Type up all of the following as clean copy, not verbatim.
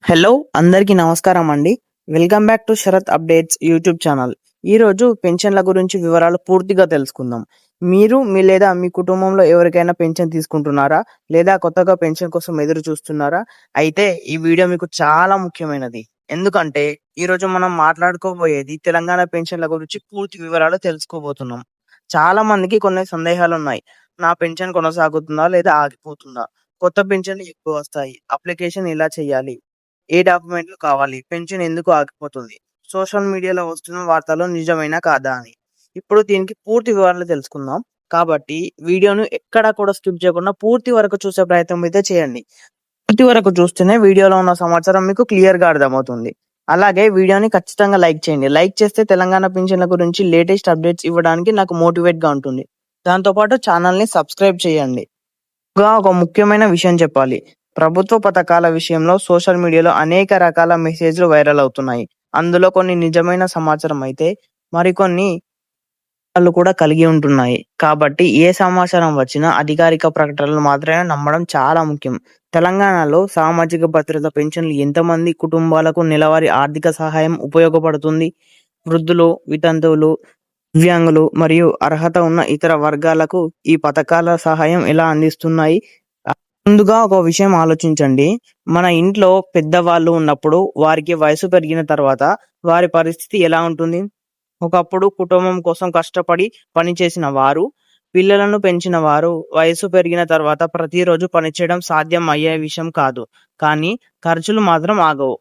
Hello అందరికీ నమస్కారం అండి. Welcome back to Sharath updates YouTube channel. ఈరోజు పెన్షన్ల గురించి వివరాలు పూర్తిగా తెలుసుకుందాం. మీరు లేదా మీ కుటుంబంలో ఎవరికైనా పెన్షన్ తీసుకుంటున్నారా? లేదా కొత్తగా పెన్షన్ కోసం ఎదురు చూస్తున్నారా? అయితే ఈ వీడియో మీకు చాలా ముఖ్యమైనది. ఎందుకంటే ఈరోజు మనం మాట్లాడుకోబోయేది తెలంగాణ పెన్షన్ల గురించి పూర్తి వివరాలు తెలుసుకోబోతున్నాం. చాలా మందికి కొన్ని సందేహాలు ఉన్నాయి. నా పెన్షన్ కొనసాగుతుందా లేదా ఆగిపోతుందా? కొత్త పెన్షన్లు ఎక్కువ వస్తాయి. అప్లికేషన్ ఎలా చేయాలి? ఏ డాక్యుమెంట్లు కావాలి? పెన్షన్ ఎందుకు ఆగిపోతుంది? సోషల్ మీడియాలో వస్తున్న వార్తలు నిజమేనా కాదా అని. ఇప్పుడు దీనికి పూర్తి వివరాలు తెలుసుకుందాం. కాబట్టి వీడియోను ఎక్కడా కూడా స్కిప్ చేయకుండా పూర్తి వరకు చూసే ప్రయత్నం అయితే చేయండి. పూర్తి వరకు చూస్తేనే వీడియోలో ఉన్న సమాచారం మీకు క్లియర్‌గా అర్థమవుతుంది. అలాగే వీడియోని ఖచ్చితంగా లైక్ చేయండి. లైక్ చేస్తే తెలంగాణ పెన్షన్ల గురించి లేటెస్ట్ అప్డేట్స్ ఇవ్వడానికి నాకు మోటివేట్‌గా ఉంటుంది. దాంతో పాటు ఛానల్‌ని సబ్స్క్రైబ్ చేయండి. ఒక ముఖ్యమైన విషయం చెప్పాలి. ప్రభుత్వ పథకాల విషయంలో సోషల్ మీడియాలో అనేక రకాల మెసేజ్‌లు వైరల్ అవుతున్నాయి. అందులో కొన్ని నిజమైన సమాచారం అయితే, మరికొన్ని వాళ్ళు కూడా కలిగి ఉంటున్నాయి. కాబట్టి ఏ సమాచారం వచ్చినా అధికారిక ప్రకటనలు మాత్రమే నమ్మడం చాలా ముఖ్యం. తెలంగాణలో సామాజిక భద్రత పెన్షన్లు ఎంతమంది కుటుంబాలకు నెలవారీ ఆర్థిక సహాయం ఉపయోగపడుతుంది? వృద్ధులు, వితంతువులు, దివ్యాంగులు మరియు అర్హత ఉన్న ఇతర వర్గాలకు ఈ పథకాల సహాయం ఎలా అందిస్తున్నాయి? ముందుగా ఒక విషయం ఆలోచించండి. మన ఇంట్లో పెద్దవాళ్ళు ఉన్నప్పుడు వారికి వయసు పెరిగిన తర్వాత వారి పరిస్థితి ఎలా ఉంటుంది? ఒకప్పుడు కుటుంబం కోసం కష్టపడి పనిచేసిన వారు, పిల్లలను పెంచిన వారు వయసు పెరిగిన తర్వాత ప్రతిరోజు పనిచేయడం సాధ్యం అయ్యే విషయం కాదు. కానీ ఖర్చులు మాత్రం ఆగవు.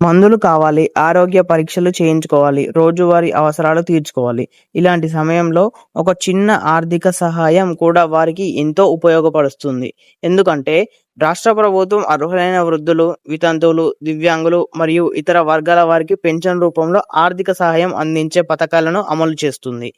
మందులు కావాలి, ఆరోగ్య పరీక్షలు చేయించుకోవాలి, రోజువారీ అవసరాలు తీర్చుకోవాలి. ఇలాంటి సమయంలో ఒక చిన్న ఆర్థిక సహాయం కూడా వారికి ఎంతో ఉపయోగపడుతుంది. ఎందుకంటే రాష్ట్ర ప్రభుత్వం అర్హులైన వృద్ధులు, వితంతువులు, దివ్యాంగులు మరియు ఇతర వర్గాల వారికి పెన్షన్ రూపంలో ఆర్థిక సహాయం అందించే పథకాలను అమలు చేస్తుంది.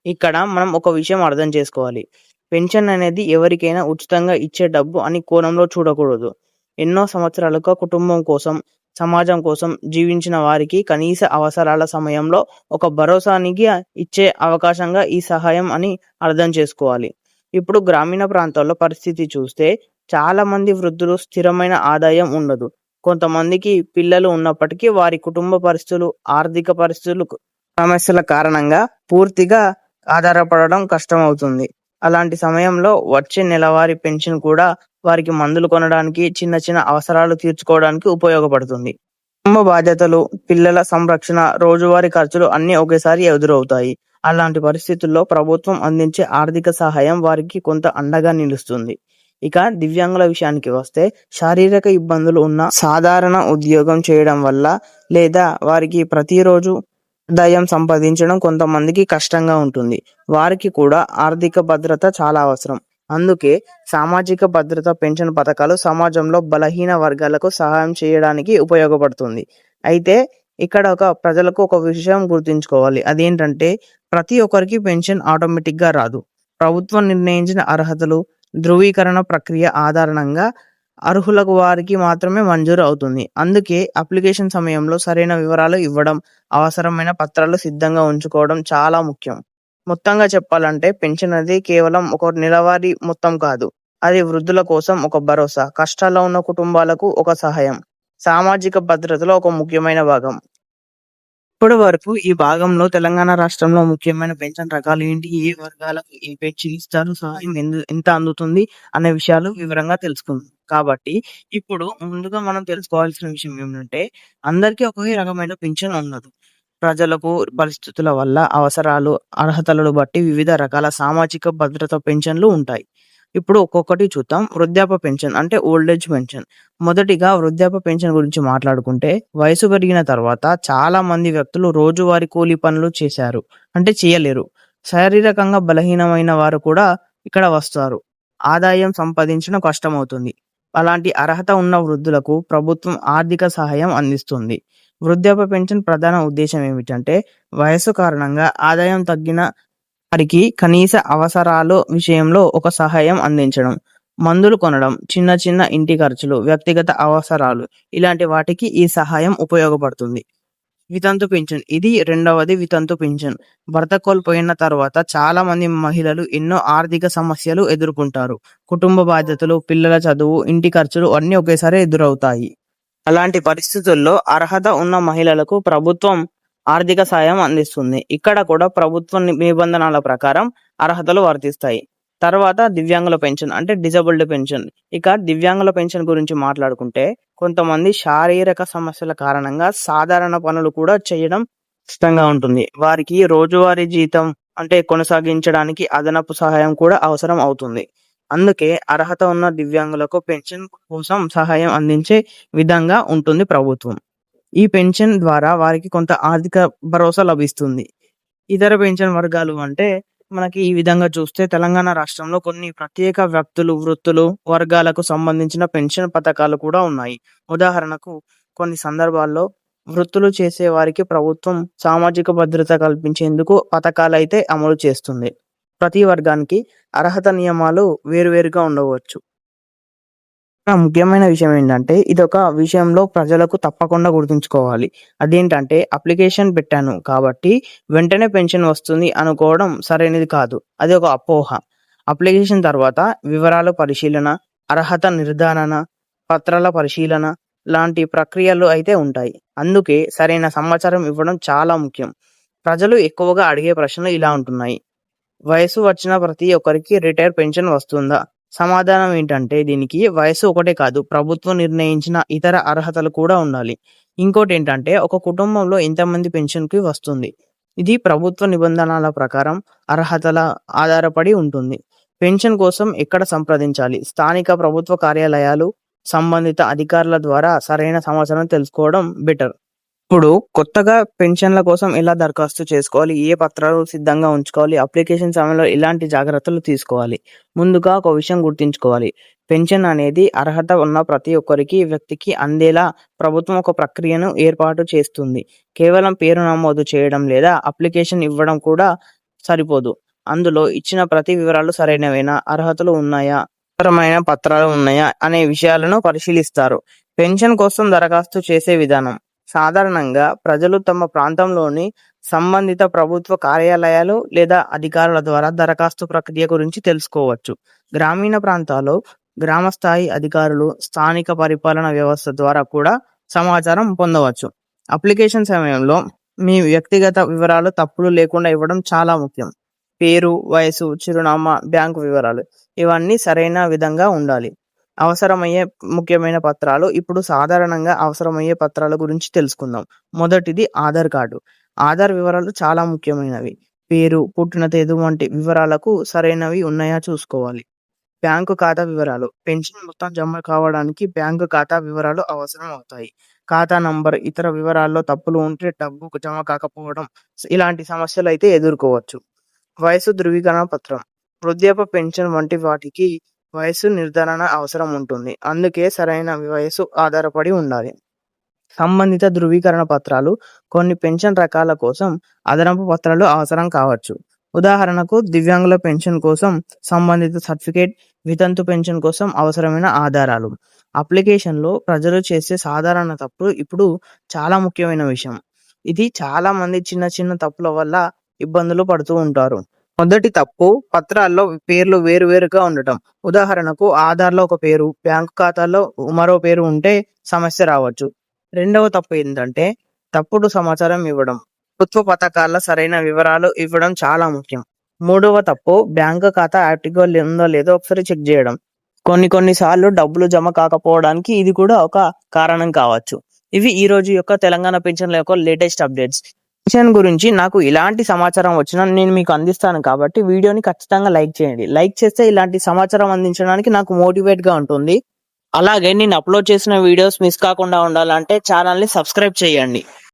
ఇక్కడ మనం ఒక విషయం అర్థం చేసుకోవాలి. పెన్షన్ అనేది ఎవరికైనా ఉచితంగా ఇచ్చే డబ్బు అని కోణంలో చూడకూడదు. ఎన్నో సంవత్సరాలుగా కుటుంబం కోసం, సమాజం కోసం జీవించిన వారికి కనీస అవసరాల సమయంలో ఒక భరోసానికి ఇచ్చే అవకాశంగా ఈ సహాయం అని అర్థం చేసుకోవాలి. ఇప్పుడు గ్రామీణ ప్రాంతాల్లో పరిస్థితి చూస్తే చాలా మంది వృద్ధులు స్థిరమైన ఆదాయం ఉండదు. కొంతమందికి పిల్లలు ఉన్నప్పటికీ వారి కుటుంబ పరిస్థితులు, ఆర్థిక పరిస్థితులు సమస్యల కారణంగా పూర్తిగా ఆధారపడడం కష్టమవుతుంది. అలాంటి సమయంలో వచ్చే నెలవారీ పెన్షన్ కూడా వారికి మందులు కొనడానికి, చిన్న చిన్న అవసరాలు తీర్చుకోవడానికి ఉపయోగపడుతుంది. కుటుంబ బాధ్యతలు, పిల్లల సంరక్షణ, రోజువారీ ఖర్చులు అన్నీ ఒకేసారి ఎదురవుతాయి. అలాంటి పరిస్థితుల్లో ప్రభుత్వం అందించే ఆర్థిక సహాయం వారికి కొంత అండగా నిలుస్తుంది. ఇక దివ్యాంగుల విషయానికి వస్తే, శారీరక ఇబ్బందులు ఉన్న, సాధారణ ఉద్యోగం చేయడం వల్ల లేదా వారికి ప్రతిరోజు ఆదాయం సంపాదించడం కొంతమందికి కష్టంగా ఉంటుంది. వారికి కూడా ఆర్థిక భద్రత చాలా అవసరం. అందుకే సామాజిక భద్రత పెన్షన్ పథకాలు సమాజంలో బలహీన వర్గాలకు సహాయం చేయడానికి ఉపయోగపడుతుంది. అయితే ఇక్కడ ప్రజలకు ఒక విషయం గుర్తుంచుకోవాలి. అదేంటంటే ప్రతి ఒక్కరికి పెన్షన్ ఆటోమేటిక్‌గా రాదు. ప్రభుత్వం నిర్ణయించిన అర్హతలు, ధృవీకరణ ప్రక్రియ ఆధారంగా అర్హులకు వారికి మాత్రమే మంజూరు అవుతుంది. అందుకే అప్లికేషన్ సమయంలో సరైన వివరాలు ఇవ్వడం, అవసరమైన పత్రాలు సిద్ధంగా ఉంచుకోవడం చాలా ముఖ్యం. మొత్తంగా చెప్పాలంటే పెన్షన్ అనేది కేవలం ఒక నెలవారీ మొత్తం కాదు. అది వృద్ధుల కోసం ఒక భరోసా, కష్టాల్లో ఉన్న కుటుంబాలకు ఒక సహాయం, సామాజిక భద్రతలో ఒక ముఖ్యమైన భాగం. ఇప్పటి వరకు ఈ భాగంలో తెలంగాణ రాష్ట్రంలో ముఖ్యమైన పెన్షన్ రకాలు ఏంటి, ఏ వర్గాలకు ఏ పెన్షన్ ఇస్తారు, సహాయం ఎంత అందుతుంది అనే విషయాలు వివరంగా తెలుసుకుందాం. కాబట్టి ఇప్పుడు ముందుగా మనం తెలుసుకోవాల్సిన విషయం ఏమిటంటే అందరికీ ఒకే రకమైన పెన్షన్ ఉండదు. ప్రజలకు పరిస్థితుల వల్ల, అవసరాలు, అర్హతలను బట్టి వివిధ రకాల సామాజిక భద్రత పెన్షన్లు ఉంటాయి. ఇప్పుడు ఒక్కొక్కటి చూద్దాం. వృద్ధాప్య పెన్షన్ అంటే ఓల్డ్ ఏజ్ పెన్షన్. మొదటిగా వృద్ధాప్య పెన్షన్ గురించి మాట్లాడుకుంటే, వయసు పెరిగిన తర్వాత చాలా మంది వ్యక్తులు రోజువారీ కూలీ పనులు చేయలేరు. శారీరకంగా బలహీనమైన వారు కూడా ఇక్కడ వస్తారు. ఆదాయం సంపాదించడం కష్టమవుతుంది. అలాంటి అర్హత ఉన్న వృద్ధులకు ప్రభుత్వం ఆర్థిక సహాయం అందిస్తుంది. వృద్ధాప్య పెన్షన్ ప్రధాన ఉద్దేశం ఏమిటంటే, వయస్సు కారణంగా ఆదాయం తగ్గిన వారికి కనీస అవసరాలు విషయంలో ఒక సహాయం అందించడం. మందులు కొనడం, చిన్న చిన్న ఇంటి ఖర్చులు, వ్యక్తిగత అవసరాలు ఇలాంటి వాటికి ఈ సహాయం ఉపయోగపడుతుంది. వితంతు పింఛన్ ఇది రెండవది. వితంతు పింఛన్ భర్త కోల్పోయిన తర్వాత చాలా మంది మహిళలు ఎన్నో ఆర్థిక సమస్యలు ఎదుర్కొంటారు. కుటుంబ బాధ్యతలు, పిల్లల చదువు, ఇంటి ఖర్చులు అన్నీ ఒకేసారి ఎదురవుతాయి. అలాంటి పరిస్థితుల్లో అర్హత ఉన్న మహిళలకు ప్రభుత్వం ఆర్థిక సాయం అందిస్తుంది. ఇక్కడ కూడా ప్రభుత్వ నిబంధనల ప్రకారం అర్హతలు వర్తిస్తాయి. తర్వాత దివ్యాంగుల పెన్షన్ అంటే డిజబుల్డ్ పెన్షన్. ఇక దివ్యాంగుల పెన్షన్ గురించి మాట్లాడుకుంటే కొంతమంది శారీరక సమస్యల కారణంగా సాధారణ పనులు కూడా చేయడం కష్టంగా ఉంటుంది. వారికి రోజువారీ జీతం అంటే కొనసాగించడానికి అదనపు సహాయం కూడా అవసరం అవుతుంది. అందుకే అర్హత ఉన్న దివ్యాంగులకు పెన్షన్ కోసం సహాయం అందించే విధంగా ఉంటుంది ప్రభుత్వం. ఈ పెన్షన్ ద్వారా వారికి కొంత ఆర్థిక భరోసా లభిస్తుంది. ఇతర పెన్షన్ వర్గాలు అంటే మనకి ఈ విధంగా చూస్తే తెలంగాణ రాష్ట్రంలో కొన్ని ప్రత్యేక వ్యక్తులు, వృత్తులు, వర్గాలకు సంబంధించిన పెన్షన్ పథకాలు కూడా ఉన్నాయి. ఉదాహరణకు కొన్ని సందర్భాల్లో వృత్తులు చేసే వారికి ప్రభుత్వం సామాజిక భద్రత కల్పించేందుకు పథకాలైతే అమలు చేస్తుంది. ప్రతి వర్గానికి అర్హత నియమాలు వేరువేరుగా ఉండవచ్చు. ముఖ్యమైన విషయం ఏంటంటే ఇదొక విషయంలో ప్రజలకు తప్పకుండా గుర్తుంచుకోవాలి. అదేంటంటే అప్లికేషన్ పెట్టాను కాబట్టి వెంటనే పెన్షన్ వస్తుంది అనుకోవడం సరైనది కాదు. అది ఒక అపోహ. అప్లికేషన్ తర్వాత వివరాల పరిశీలన, అర్హత నిర్ధారణ, పత్రాల పరిశీలన లాంటి ప్రక్రియలు అయితే ఉంటాయి. అందుకే సరైన సమాచారం ఇవ్వడం చాలా ముఖ్యం. ప్రజలు ఎక్కువగా అడిగే ప్రశ్నలు ఇలా ఉంటున్నాయి. వయసు వచ్చిన ప్రతి ఒక్కరికి రిటైర్ పెన్షన్ వస్తుందా? సమాధానం ఏంటంటే దీనికి వయసు ఒకటే కాదు, ప్రభుత్వం నిర్ణయించిన ఇతర అర్హతలు కూడా ఉండాలి. ఇంకోటి ఏంటంటే ఒక కుటుంబంలో ఎంతమంది పెన్షన్‌కి వస్తుంది. ఇది ప్రభుత్వ నిబంధనల ప్రకారం అర్హతల ఆధారపడి ఉంటుంది. పెన్షన్ కోసం ఎక్కడ సంప్రదించాలి? స్థానిక ప్రభుత్వ కార్యాలయాలు, సంబంధిత అధికారుల ద్వారా సరైన సమాచారం తెలుసుకోవడం బెటర్. ఇప్పుడు కొత్తగా పెన్షన్ల కోసం ఎలా దరఖాస్తు చేసుకోవాలి? ఏ పత్రాలు సిద్ధంగా ఉంచుకోవాలి? అప్లికేషన్ సమయంలో ఎలాంటి జాగ్రత్తలు తీసుకోవాలి? ముందుగా ఒక విషయం గుర్తుంచుకోవాలి. పెన్షన్ అనేది అర్హత ఉన్న ప్రతి ఒక్కరికి వ్యక్తికి అందేలా ప్రభుత్వం ఒక ప్రక్రియను ఏర్పాటు చేస్తుంది. కేవలం పేరు నమోదు చేయడం లేదా అప్లికేషన్ ఇవ్వడం కూడా సరిపోదు. అందులో ఇచ్చిన ప్రతి వివరాలు సరైనవేనా? అర్హతలు ఉన్నాయా? అవసరమైన పత్రాలు ఉన్నాయా? అనే విషయాలను పరిశీలిస్తారు. పెన్షన్ కోసం దరఖాస్తు చేసే విధానం. సాధారణంగా ప్రజలు తమ ప్రాంతంలోని సంబంధిత ప్రభుత్వ కార్యాలయాలు లేదా అధికారుల ద్వారా దరఖాస్తు ప్రక్రియ గురించి తెలుసుకోవచ్చు. గ్రామీణ ప్రాంతాల్లో గ్రామ స్థాయి అధికారులు, స్థానిక పరిపాలన వ్యవస్థ ద్వారా కూడా సమాచారం పొందవచ్చు. అప్లికేషన్ సమయంలో మీ వ్యక్తిగత వివరాలు తప్పులు లేకుండా ఇవ్వడం చాలా ముఖ్యం. పేరు, వయసు, చిరునామా, బ్యాంకు వివరాలు ఇవన్నీ సరైన విధంగా ఉండాలి. అవసరమయ్యే ముఖ్యమైన పత్రాలు. ఇప్పుడు సాధారణంగా అవసరమయ్యే పత్రాల గురించి తెలుసుకుందాం. మొదటిది ఆధార్ కార్డు. ఆధార్ వివరాలు చాలా ముఖ్యమైనవి. పేరు, పుట్టిన తేదీ వంటి వివరాలకు సరైనవి ఉన్నాయా చూసుకోవాలి. బ్యాంకు ఖాతా వివరాలు. పెన్షన్ మొత్తం జమ కావడానికి బ్యాంకు ఖాతా వివరాలు అవసరం అవుతాయి. ఖాతా నంబర్, ఇతర వివరాల్లో తప్పులు ఉంటే డబ్బు జమ కాకపోవడం ఇలాంటి సమస్యలు అయితే ఎదుర్కోవచ్చు. వయసు ధృవీకరణ పత్రం. వృద్ధాప్య పెన్షన్ వంటి వాటికి వయసు నిర్ధారణ అవసరం ఉంటుంది. అందుకే సరైన వయసు ఆధారపడి ఉండాలి. సంబంధిత ధృవీకరణ పత్రాలు. కొన్ని పెన్షన్ రకాల కోసం అదనపు పత్రాలు అవసరం కావచ్చు. ఉదాహరణకు దివ్యాంగుల పెన్షన్ కోసం సంబంధిత సర్టిఫికేట్, వితంతు పెన్షన్ కోసం అవసరమైన ఆధారాలు. అప్లికేషన్లో ప్రజలు చేసే సాధారణ తప్పు ఇప్పుడు చాలా ముఖ్యమైన విషయం. ఇది చాలా మంది చిన్న చిన్న తప్పుల వల్ల ఇబ్బందులు పడుతూ ఉంటారు. మొదటి తప్పు పత్రాల్లో పేర్లు వేరువేరుగా ఉండటం. ఉదాహరణకు ఆధార్‌లో ఒక పేరు, బ్యాంకు ఖాతాలో మరో పేరు ఉంటే సమస్య రావచ్చు. రెండవ తప్పు ఏంటంటే తప్పుడు సమాచారం ఇవ్వడం. ప్రభుత్వ పథకాల సరైన వివరాలు ఇవ్వడం చాలా ముఖ్యం. మూడవ తప్పు బ్యాంకు ఖాతా యాక్టివ్‌గా ఉందో లేదో ఒకసారి చెక్ చేయడం. కొన్ని సార్లు డబ్బులు జమ కాకపోవడానికి ఇది కూడా ఒక కారణం కావచ్చు. ఇవి ఈ రోజు యొక్క తెలంగాణ పెన్షన్ల యొక్క లేటెస్ట్ అప్డేట్స్. పెన్షన్ గురించి నాకు ఇలాంటి సమాచారం వచ్చినా నేను మీకు అందిస్తాను కాబట్టి వీడియోని ఖచ్చితంగా లైక్ చేయండి. లైక్ చేస్తే ఇలాంటి సమాచారం అందించడానికి నాకు మోటివేట్‌గా ఉంటుంది. అలాగే నేను అప్లోడ్ చేసిన వీడియోస్ మిస్ కాకుండా ఉండాలంటే ఛానల్‌ని సబ్స్క్రైబ్ చేయండి.